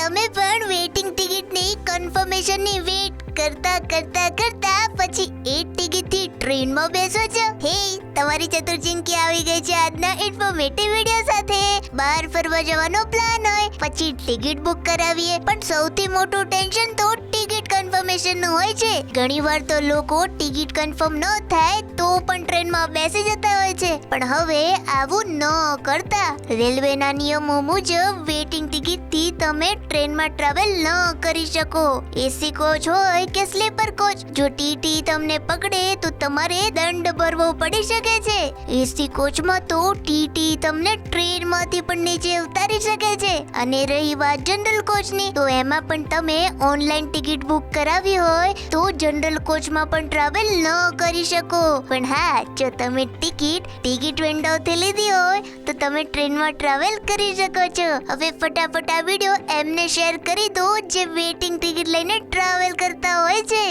તમે પણ વેટિંગ ટિકિટની કન્ફર્મેશનની વેટ કરતા પછી એ ટિકિટથી ટ્રેનમાં બેસો છો? હે, તમારી ચતુર્ચિંકી આવી ગઈ છે આજના ઇન્ફોર્મેટિવ વિડિયો સાથે. બહાર ફરવા જવાનો પ્લાન હોય, પછી ટિકિટ બુક કરાવીએ, પણ સૌથી મોટું ટેન્શન તો ટિકિટ કન્ફર્મેશન નું હોય છે. ઘણીવાર તો લોકો ટિકિટ કન્ફર્મ ન થાય તો પણ ટ્રેનમાં બેસી જતા હોય છે. પણ હવે આવું ન કરતા રેલવેના નિયમો મુજબ વેટિંગ ટિકિટથી તમે ટ્રેનમાં ટ્રાવેલ ન કરી શકો. એસી કોચ હોય કે સ્લીપર કોચ, જો ટીટી તમને પકડે તો તમારે દંડ ભરવો પડી શકે છે. એસી કોચમાં તો ટીટી તમને ટ્રેનમાંથી પણ નીચે ઉતારી શકે છે. અને રહી વાત જનરલ કોચની, તો એમાં પણ તમે ઓનલાઈન ટિકિટ બુક કરાવી હોય તો જનરલ કોચમાં પણ ટ્રાવેલ ન કરી શકો. પણ હા, જો તમે ટિકિટ વિન્ડોથી લીધી હોય તો તમે ટ્રેનમાં ટ્રાવેલ કરી શકો છો. હવે ફટાફટ આ વિડિયો એમને શેર કરી દો જે વેટિંગ ટિકિટ લઈને ટ્રાવેલ કરતા હોય છે.